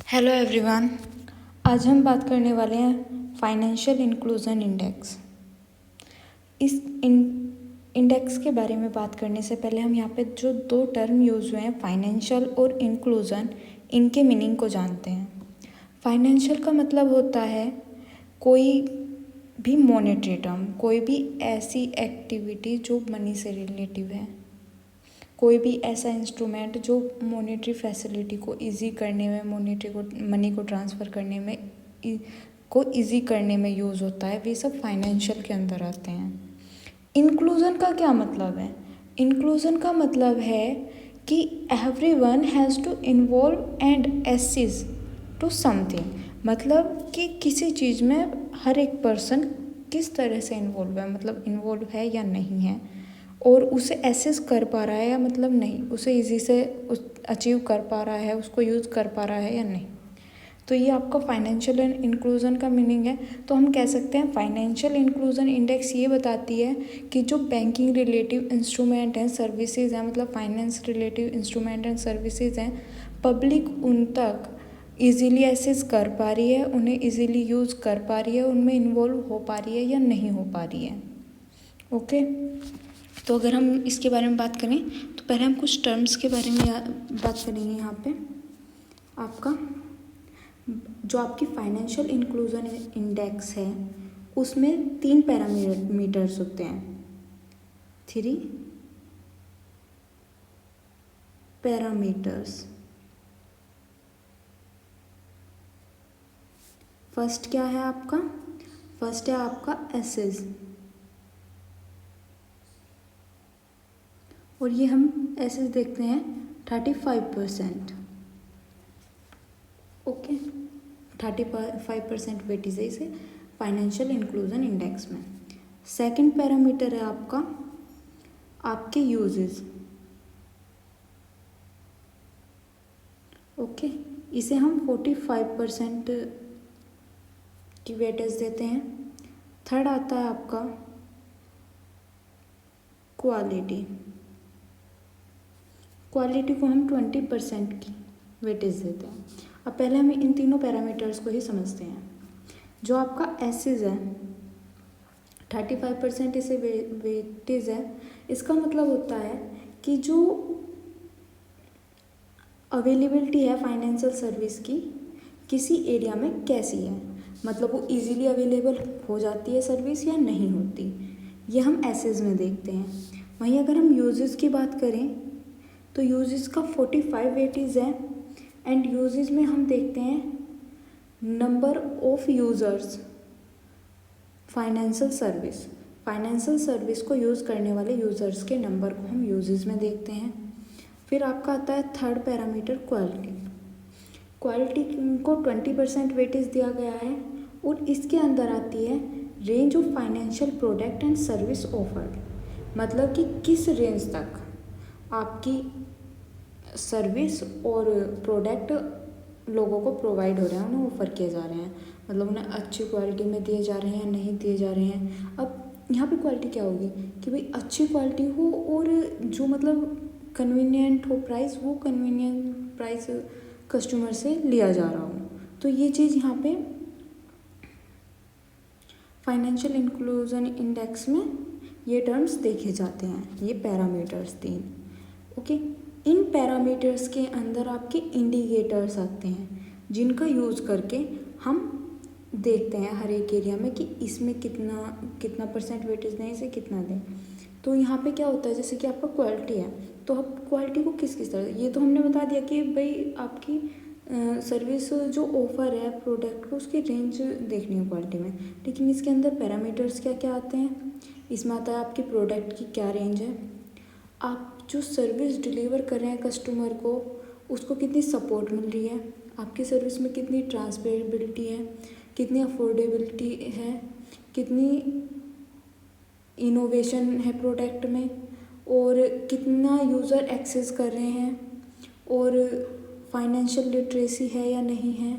Hello everyone. आज हम बात करने वाले हैं फाइनेंशियल इंक्लूजन इंडेक्स। इस इंडेक्स के बारे में बात करने से पहले हम यहाँ पे जो दो टर्म यूज़ हुए हैं, फाइनेंशियल और इंक्लूजन, इनके मीनिंग को जानते हैं। फाइनेंशियल का मतलब होता है कोई भी मॉनेटरी टर्म, कोई भी ऐसी एक्टिविटी जो मनी से रिलेटिव है, कोई भी ऐसा इंस्ट्रूमेंट जो मॉनेटरी फैसिलिटी को इजी करने में, मनी को ट्रांसफ़र करने में को इजी करने में यूज़ होता है, वे सब फाइनेंशियल के अंदर आते हैं। इंक्लूज़न का क्या मतलब है? इंक्लूज़न का मतलब है कि everyone has to involve and assist to something, मतलब कि किसी चीज़ में हर एक पर्सन किस तरह से इन्वॉल्व है, मतलब इन्वॉल्व है या नहीं है, और उसे एसेस कर पा रहा है या मतलब नहीं, उसे इजी से अचीव कर पा रहा है, उसको यूज़ कर पा रहा है या नहीं। तो ये आपका फाइनेंशियल इंक्लूजन का मीनिंग है। तो हम कह सकते हैं फाइनेंशियल इंक्लूजन इंडेक्स ये बताती है कि जो बैंकिंग रिलेटिव इंस्ट्रूमेंट हैं, सर्विसेज हैं, मतलब finance relative instrument and services हैं, पब्लिक उन तक ईज़िली एक्सेस कर पा रही है, उन्हें ईज़िली यूज़ कर पा रही है, उनमें इन्वॉल्व हो पा रही है या नहीं हो पा रही है। ओके, तो अगर हम इसके बारे में बात करें तो पहले हम कुछ टर्म्स के बारे में बात करेंगे। यहाँ पे आपका जो आपकी फाइनेंशियल इंक्लूजन इंडेक्स है उसमें 3 पैरामीटर्स होते हैं, 3 पैरामीटर्स। फर्स्ट क्या है आपका? फर्स्ट है आपका एसेस, और ये हम एसेस देखते हैं 35%। ओके, 35% वेटेज है इसे फाइनेंशियल इंक्लूजन इंडेक्स में। सेकंड पैरामीटर है आपका आपके यूजेस। ओके, इसे हम 45% की वेटेज देते हैं। थर्ड आता है आपका क्वालिटी। क्वालिटी को हम 20% की वेटेज देते हैं। अब पहले हम इन तीनों पैरामीटर्स को ही समझते हैं। जो आपका एसेस है 35% इसे वेटेज है, इसका मतलब होता है कि जो अवेलेबिलिटी है फाइनेंशियल सर्विस की किसी एरिया में कैसी है, मतलब वो इजीली अवेलेबल हो जाती है सर्विस या नहीं होती, ये हम एसेस में देखते हैं। वहीं अगर हम यूजेस की बात करें तो यूजेस का 45 वेटेज है, एंड यूजेस में हम देखते हैं number of users financial service को यूज़ करने वाले यूज़र्स के नंबर को हम यूजेस में देखते हैं। फिर आपका आता है थर्ड पैरामीटर क्वालिटी को 20% वेटेज दिया गया है, और इसके अंदर आती है range of financial product and service offered, मतलब कि किस रेंज तक आपकी सर्विस और प्रोडक्ट लोगों को प्रोवाइड हो रहे हैं, उन्हें ऑफ़र किए जा रहे हैं, मतलब उन्हें अच्छी क्वालिटी में दिए जा रहे हैं या नहीं दिए जा रहे हैं। अब यहाँ पे क्वालिटी क्या होगी कि भाई अच्छी क्वालिटी हो, और जो मतलब कन्वीनियंट हो प्राइस, वो कन्वीनियंट प्राइस कस्टमर से लिया जा रहा हो। तो ये चीज़ यहाँ पे फाइनेंशियल इंक्लूजन इंडेक्स में ये टर्म्स देखे जाते हैं, ये पैरामीटर्स 3। ओके, इन पैरामीटर्स के अंदर आपके इंडिकेटर्स आते हैं जिनका यूज़ करके हम देखते हैं हर एक एरिया में कि इसमें कितना परसेंट वेटेज दें, इसे कितना दें। तो यहाँ पे क्या होता है, जैसे कि आपका क्वालिटी है, तो अब क्वालिटी को किस तरह, ये तो हमने बता दिया कि भाई आपकी सर्विस जो ऑफ़र है प्रोडक्ट को, उसकी रेंज देखनी है क्वालिटी में, लेकिन इसके अंदर पैरामीटर्स क्या क्या आते हैं। इसमें आता है आपकी प्रोडक्ट की क्या रेंज है, आप जो सर्विस डिलीवर कर रहे हैं कस्टमर को उसको कितनी सपोर्ट मिल रही है, आपकी सर्विस में कितनी ट्रांसपेरेबिलिटी है, कितनी अफोर्डेबिलिटी है, कितनी इनोवेशन है प्रोडक्ट में, और कितना यूज़र एक्सेस कर रहे हैं, और फाइनेंशियल लिटरेसी है या नहीं है,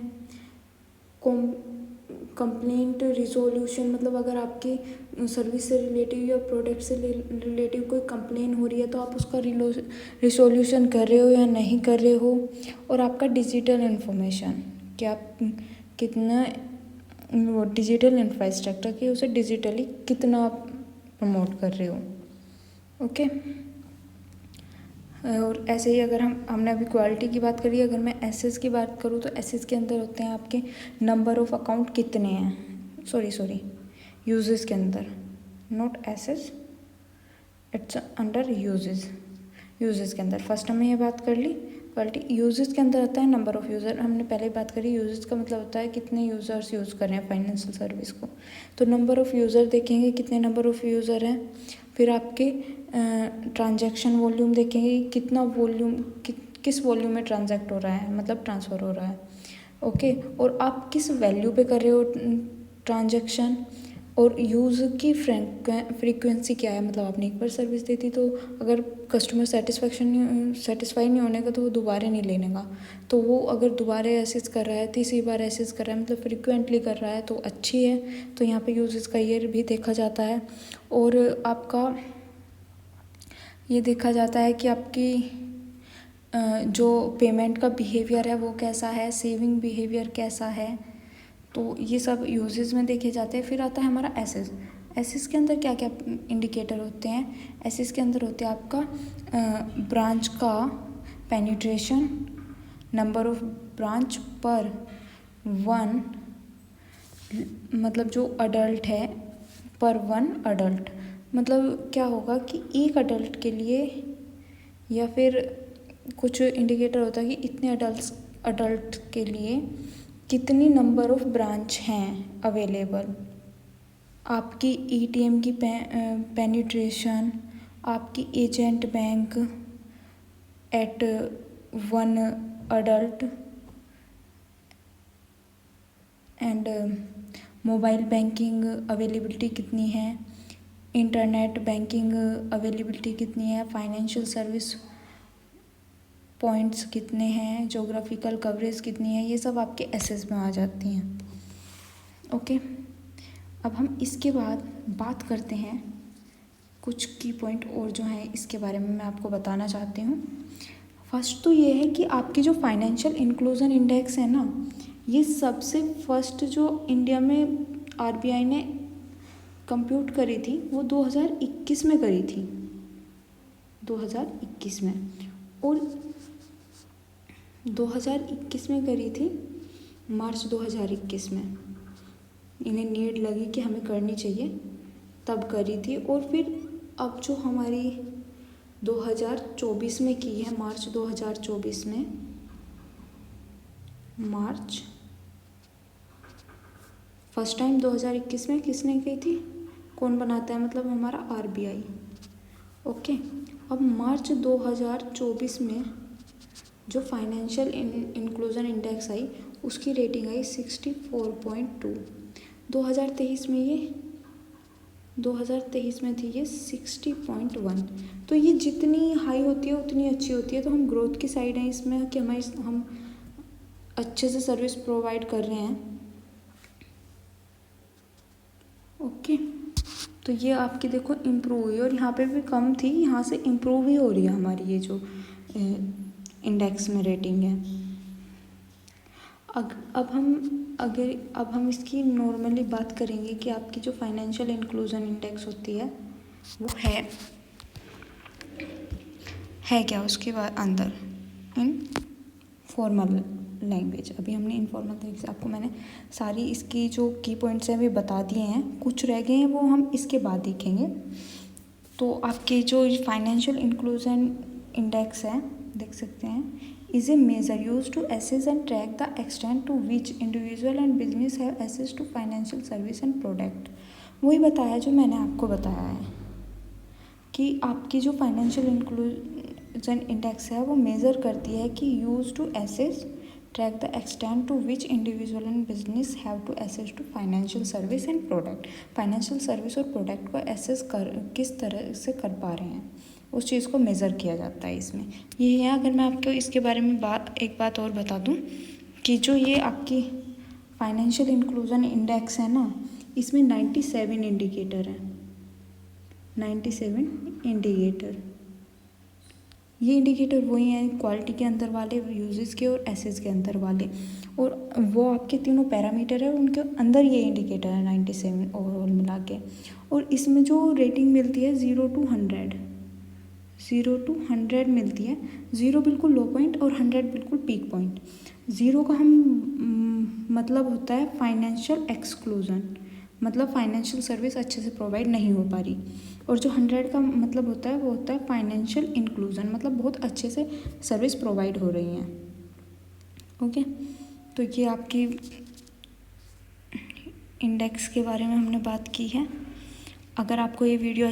कंप्लेंट रिजोल्यूशन, मतलब अगर आपकी सर्विस से रिलेटिव या प्रोडक्ट से रिलेटिव कोई कंप्लेन हो रही है तो आप उसका रिजोल्यूशन कर रहे हो या नहीं कर रहे हो, और आपका डिजिटल इन्फॉर्मेशन, कि आप कितना वो डिजिटल इंफ्रास्ट्रक्चर की उसे डिजिटली कितना आप प्रमोट कर रहे हो। ओके। और ऐसे ही अगर हमने अभी क्वालिटी की बात करी, अगर मैं एसेस की बात करूँ तो एसेस के अंदर होते हैं आपके नंबर ऑफ अकाउंट कितने हैं, सॉरी यूजेस के अंदर, not access, it's under usage के अंदर। फर्स्ट हमने ये बात कर ली क्वालिटी। यूजेस के अंदर आता है नंबर ऑफ़ यूज़र, हमने पहले ही बात करी। यूजेस का मतलब होता है कितने यूज़र्स यूज़ कर रहे हैं फाइनेंशियल सर्विस को। तो नंबर ऑफ़ यूज़र देखेंगे कितने नंबर ऑफ़ यूज़र हैं। फिर आपके ट्रांजैक्शन वॉल्यूम देखेंगे, कितना वॉल्यूम किस वॉल्यूम में ट्रांजैक्ट हो रहा है, मतलब ट्रांसफ़र हो रहा है। ओके। और आप किस वैल्यू पे कर रहे हो ट्रांजैक्शन, और यूज़ की फ्रीक्वेंसी क्या है, मतलब आपने एक बार सर्विस दी थी तो अगर कस्टमर सेटिस्फाई नहीं होने का तो वो दोबारा नहीं लेने का। तो वो अगर दोबारा एसेस कर रहा है, तीसरी बार एसेस कर रहा है, मतलब फ्रीक्वेंटली कर रहा है तो अच्छी है। तो यहाँ पे यूजेस का ईयर भी देखा जाता है। और आपका ये देखा जाता है कि आपकी जो पेमेंट का बिहेवियर है वो कैसा है, सेविंग बिहेवियर कैसा है। तो ये सब यूजेस में देखे जाते हैं। फिर आता है हमारा एसेस। एसेस के अंदर क्या क्या इंडिकेटर होते हैं। एसेस के अंदर होते हैं आपका ब्रांच का पेनिट्रेशन, नंबर ऑफ ब्रांच पर वन, मतलब जो अडल्ट है पर वन अडल्ट, मतलब क्या होगा कि एक अडल्ट के लिए, या फिर कुछ इंडिकेटर होता है कि इतने अडल्ट के लिए कितनी नंबर ऑफ ब्रांच हैं अवेलेबल। आपकी एटीएम की पेनिट्रेशन, आपकी agent bank at one adult, and mobile banking availability कितनी है, इंटरनेट बैंकिंग अवेलेबिलिटी कितनी है, फाइनेंशियल सर्विस पॉइंट्स कितने हैं, जोग्राफिकल कवरेज कितनी है, ये सब आपके एसेस में आ जाती हैं। ओके। अब हम इसके बाद बात करते हैं कुछ की पॉइंट और जो हैं इसके बारे में मैं आपको बताना चाहती हूँ। फर्स्ट तो ये है कि आपकी जो फाइनेंशियल इंक्लूजन इंडेक्स है ना, ये सबसे फर्स्ट जो इंडिया में आरबीआई ने कंप्यूट करी थी वो 2021 में करी थी, 2021 में। और 2021 में करी थी, मार्च 2021 में इन्हें नीड लगी कि हमें करनी चाहिए, तब करी थी। और फिर अब जो हमारी 2024 में की है, मार्च 2024 में, मार्च फर्स्ट टाइम 2021 में किसने की थी, कौन बनाता है, मतलब हमारा आरबीआई। ओके। अब मार्च 2024 में जो फाइनेंशियल इंक्लूजन इंडेक्स आई उसकी रेटिंग आई 64.2। 2023 में ये 2023 में थी ये 60.1। तो ये जितनी हाई होती है उतनी अच्छी होती है। तो हम ग्रोथ की साइड हैं इसमें कि हम अच्छे से सर्विस प्रोवाइड कर रहे हैं। ओके। तो ये आपकी देखो इम्प्रूव हुई, और यहाँ पे भी कम थी, यहाँ से इम्प्रूव ही हो रही है हमारी ये जो इंडेक्स में रेटिंग है। अब हम इसकी नॉर्मली बात करेंगे कि आपकी जो फाइनेंशियल इंक्लूजन इंडेक्स होती है वो है क्या उसके बाद अंदर इन फॉर्मल लैंग्वेज। अभी हमने इनफॉर्मल लैंग्वेज आपको मैंने सारी इसकी जो की पॉइंट्स हैं वे बता दिए हैं, कुछ रह गए हैं वो हम इसके बाद देखेंगे। तो आपके जो फाइनेंशियल इंक्लूजन इंडेक्स है देख सकते हैं, is a measure use to assess and track the extent to which individual and business have access to financial service and product. वही बताया जो मैंने आपको बताया है कि आपकी जो फाइनेंशियल इंक्लूजन इंडेक्स है वो मेज़र करती है कि use to assess track the extent to which individual and business have to assess to financial service and product. Financial service और प्रोडक्ट को एसेस किस तरह से कर पा रहे हैं उस चीज़ को मेज़र किया जाता है इसमें। ये है। अगर मैं आपको इसके बारे में एक बात और बता दूं कि जो ये आपकी फाइनेंशियल इंक्लूजन इंडेक्स है ना, इसमें 97 इंडिकेटर हैं, 97 इंडिकेटर। ये इंडिकेटर वही हैं क्वालिटी के अंदर वाले, यूजेस के और एसेस के अंदर वाले, और वो आपके तीनों पैरामीटर है उनके अंदर ये इंडिकेटर है 97 ओवरऑल मिला के। और इसमें जो रेटिंग मिलती है 0 to 100 मिलती है। 0 बिल्कुल लो पॉइंट और 100 बिल्कुल पीक पॉइंट। 0 का हम मतलब होता है फाइनेंशियल एक्सक्लूजन, मतलब फाइनेंशियल सर्विस अच्छे से प्रोवाइड नहीं हो पा रही। और जो 100 का मतलब होता है वो होता है फाइनेंशियल इंक्लूजन, मतलब बहुत अच्छे से सर्विस प्रोवाइड हो रही हैं। ओके, तो ये आपकी इंडेक्स के बारे में हमने बात की है। अगर आपको ये वीडियो